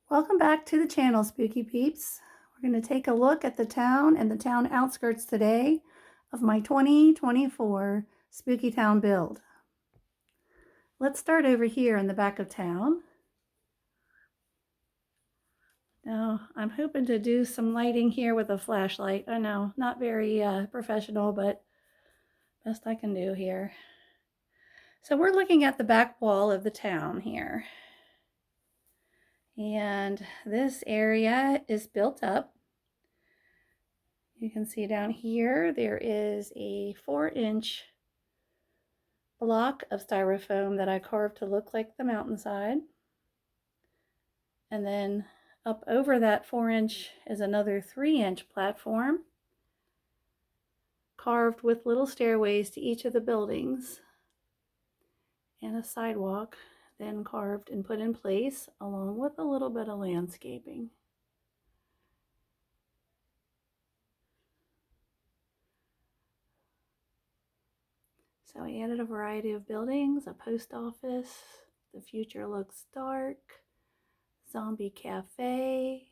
Welcome back to the channel, Spooky Peeps. We're going to take a look at the town and the town outskirts today of my 2024 Spooky Town build. Let's start over here in the back of town. Now, I'm hoping to do some lighting here with a flashlight. I know, not very professional, but best I can do here. So we're looking at the back wall of the town here. And this area is built up. You can see down here, there is a 4-inch block of styrofoam that I carved to look like the mountainside. And then up over that 4-inch is another 3-inch platform carved with little stairways to each of the buildings and a sidewalk then carved and put in place along with a little bit of landscaping. So I added a variety of buildings, a post office, the future looks dark, zombie cafe,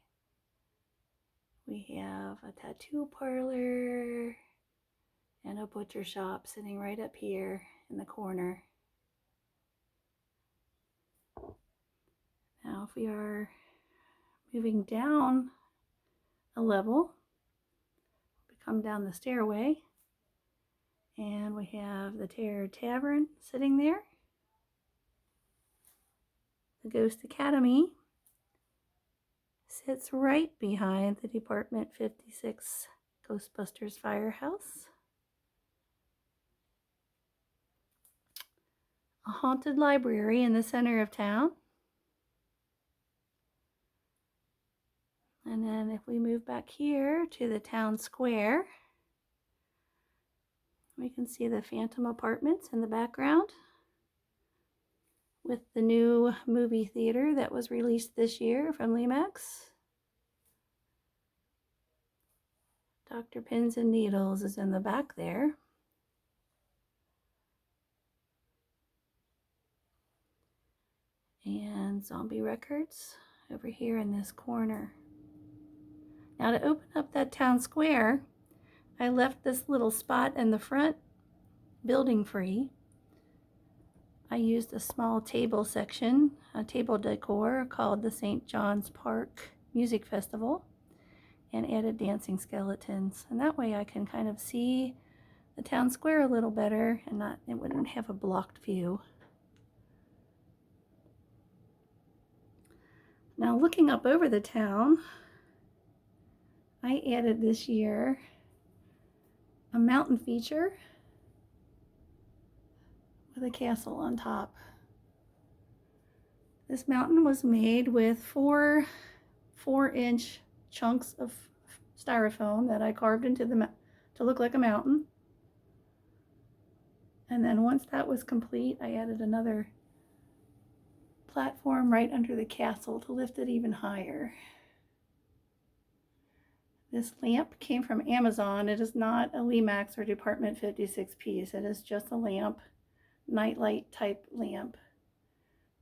we have a tattoo parlor and a butcher shop sitting right up here in the corner. Now if we are moving down a level, we come down the stairway and we have the Terror Tavern sitting there. The Ghost Academy sits right behind the Department 56 Ghostbusters Firehouse. A haunted library in the center of town. And then if we move back here to the town square, we can see the Phantom Apartments in the background with the new movie theater that was released this year from Limax. Dr. Pins and Needles is in the back there. And Zombie Records over here in this corner. Now to open up that town square, I left this little spot in the front building free. I used a small table section, a table decor called the St. John's Park Music Festival, and added dancing skeletons. And that way I can kind of see the town square a little better and it wouldn't have a blocked view. Now looking up over the town, I added this year a mountain feature with a castle on top. This mountain was made with 4-inch chunks of styrofoam that I carved into to look like a mountain. And then once that was complete, I added another platform right under the castle to lift it even higher. This lamp came from Amazon. It is not a Limax or Department 56 piece. It is just a lamp, nightlight type lamp.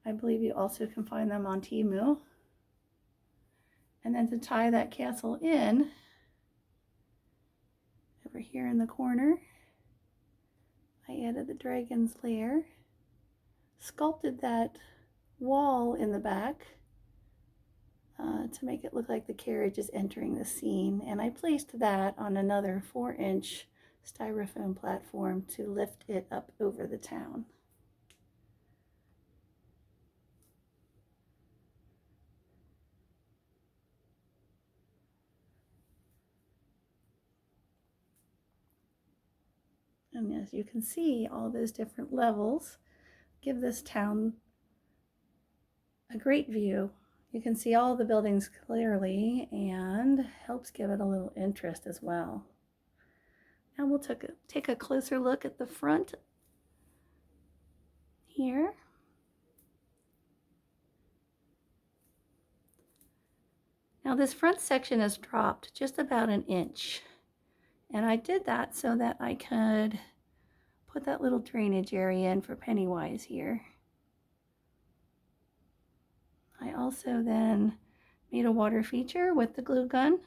I believe you also can find them on Temu. And then to tie that castle in, over here in the corner, I added the dragon's lair, sculpted that wall in the back to make it look like the carriage is entering the scene, and I placed that on another 4-inch styrofoam platform to lift it up over the town. And as you can see, all those different levels give this town a great view. You can see all the buildings clearly and helps give it a little interest as well. Now we'll take a closer look at the front here. Now this front section is dropped just about an inch. And I did that so that I could put that little drainage area in for Pennywise here. I also then Made a water feature with the glue gun.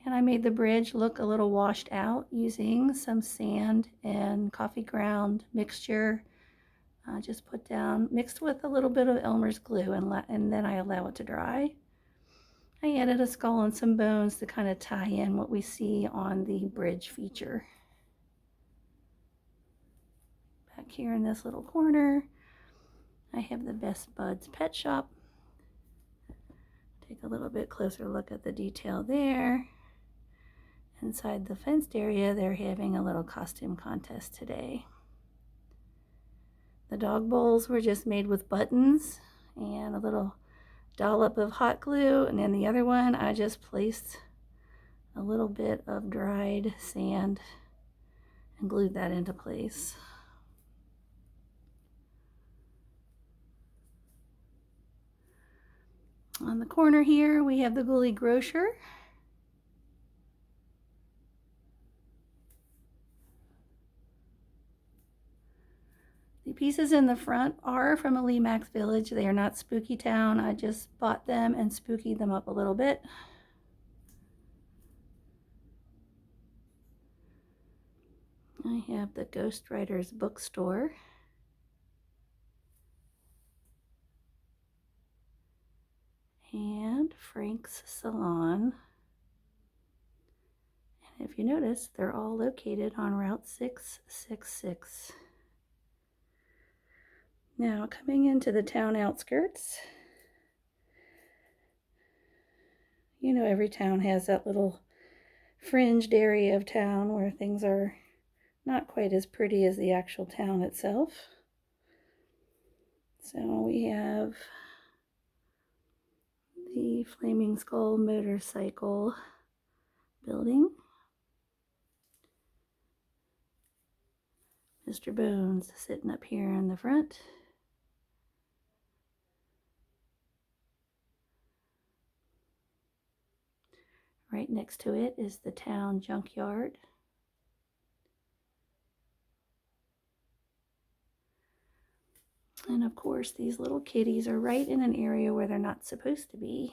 And I made the bridge look a little washed out using some sand and coffee ground mixture. Just put down, mixed with a little bit of Elmer's glue, and then I allow it to dry. I added a skull and some bones to kind of tie in what we see on the bridge feature. Back here in this little corner, I have the Best Buds Pet Shop. Take a little bit closer look at the detail there. Inside the fenced area, they're having a little costume contest today. The dog bowls were just made with buttons and a little dollop of hot glue, and in the other one I just placed a little bit of dried sand and glued that into place. On the corner here we have the Ghoulie Grocer. The pieces in the front are from a Lee Max Village. They are not Spooky Town. I just bought them and spookied them up a little bit. I have the Ghost Writers Bookstore. And Frank's Salon. And if you notice, they're all located on Route 666. Now, coming into the town outskirts, you know every town has that little fringed area of town where things are not quite as pretty as the actual town itself. So we have the Flaming Skull motorcycle building. Mr. Bones sitting up here in the front. Right next to it is the town junkyard. And of course, these little kitties are right in an area where they're not supposed to be.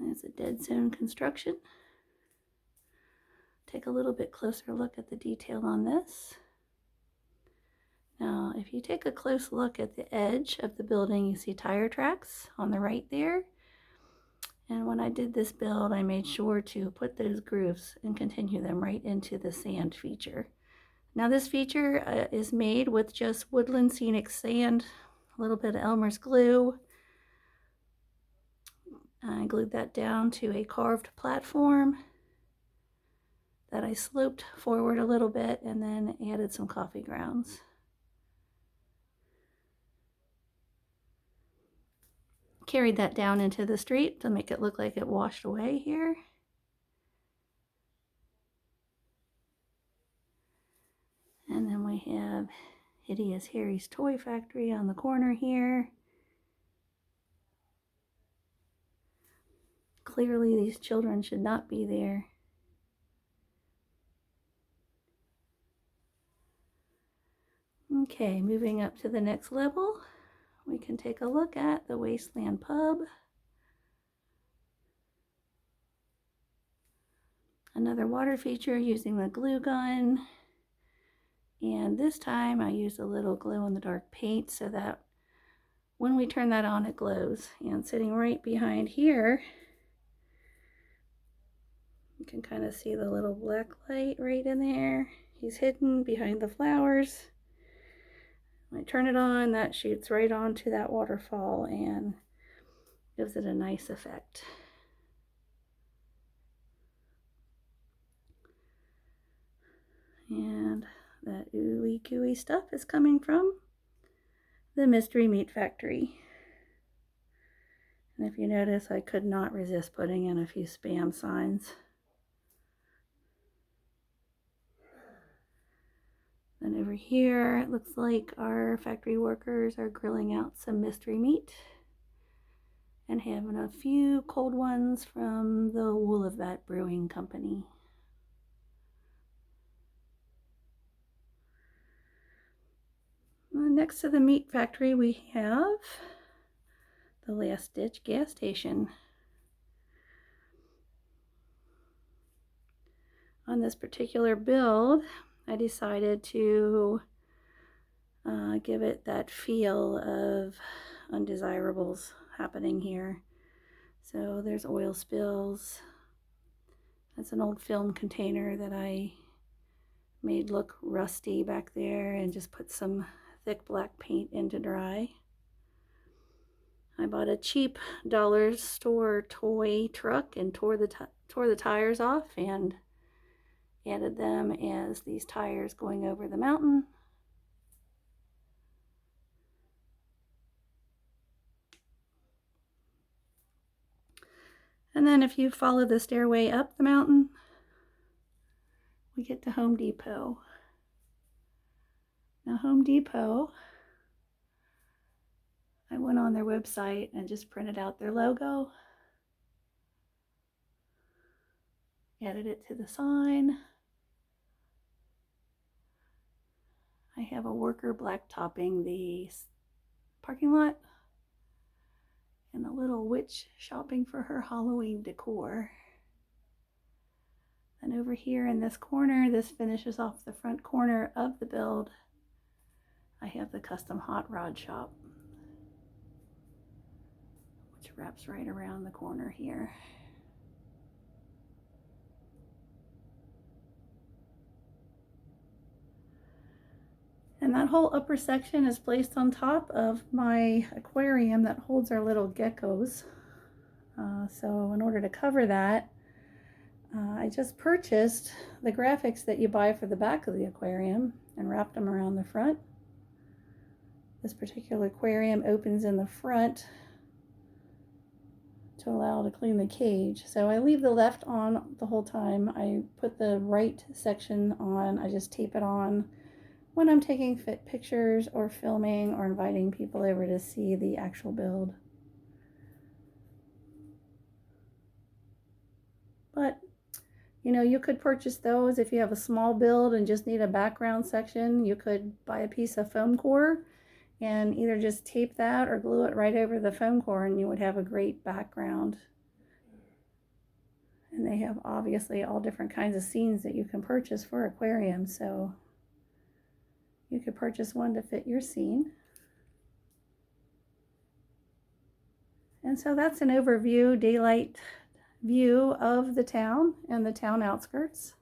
It's a dead zone construction. Take a little bit closer look at the detail on this. Now, if you take a close look at the edge of the building, you see tire tracks on the right there. And when I did this build, I made sure to put those grooves and continue them right into the sand feature. Now this feature is made with just woodland scenic sand, a little bit of Elmer's glue. I glued that down to a carved platform that I sloped forward a little bit and then added some coffee grounds. Carried that down into the street to make it look like it washed away here. And then we have Hideous Harry's Toy Factory on the corner here. Clearly these children should not be there. Okay, moving up to the next level, we can take a look at the Wasteland Pub. Another water feature using the glue gun. And this time I used a little glow-in-the-dark paint so that when we turn that on, it glows. And sitting right behind here, you can kind of see the little black light right in there. He's hidden behind the flowers. When I turn it on, that shoots right onto that waterfall and gives it a nice effect. And that ooey gooey stuff is coming from the Mystery Meat Factory. And if you notice, I could not resist putting in a few spam signs. Then over here, it looks like our factory workers are grilling out some mystery meat and having a few cold ones from the Woolavat Brewing Company. next to the meat factory we have the Last Ditch gas station. On this particular build, I decided to give it that feel of undesirables happening here. So there's oil spills. That's an old film container that I made look rusty back there and just put some thick black paint in to dry. I bought a cheap dollar store toy truck and tore the tires off and added them as these tires going over the mountain. And then if you follow the stairway up the mountain, we get to Home Depot. Now Home Depot, I went on their website and just printed out their logo, added it to the sign. I have a worker blacktopping the parking lot and a little witch shopping for her Halloween decor. And over here in this corner, this finishes off the front corner of the build. I have the custom hot rod shop, which wraps right around the corner here. And that whole upper section is placed on top of my aquarium that holds our little geckos. So in order to cover that, I just purchased the graphics that you buy for the back of the aquarium and wrapped them around the front. This particular aquarium opens in the front to allow to clean the cage. So I leave the left on the whole time. I put the right section on. I just tape it on when I'm taking pictures or filming or inviting people over to see the actual build. But you know, you could purchase those if you have a small build and just need a background section. You could buy a piece of foam core and either just tape that or glue it right over the foam core and you would have a great background. And they have obviously all different kinds of scenes that you can purchase for aquariums, so you could purchase one to fit your scene. And so that's an overview, daylight view of the town and the town outskirts.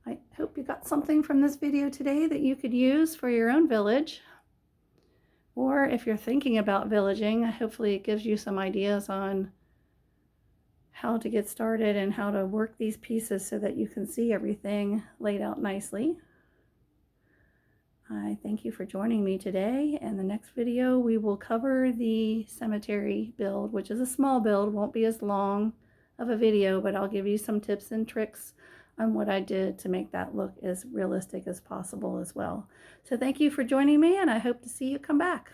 I hope you got something from this video today that you could use for your own village. Or if you're thinking about villaging, hopefully it gives you some ideas on how to get started and how to work these pieces so that you can see everything laid out nicely. I thank you for joining me today. In the next video, we will cover the cemetery build, which is a small build, won't be as long of a video, but I'll give you some tips and tricks on what I did to make that look as realistic as possible as well. So thank you for joining me, and I hope to see you come back.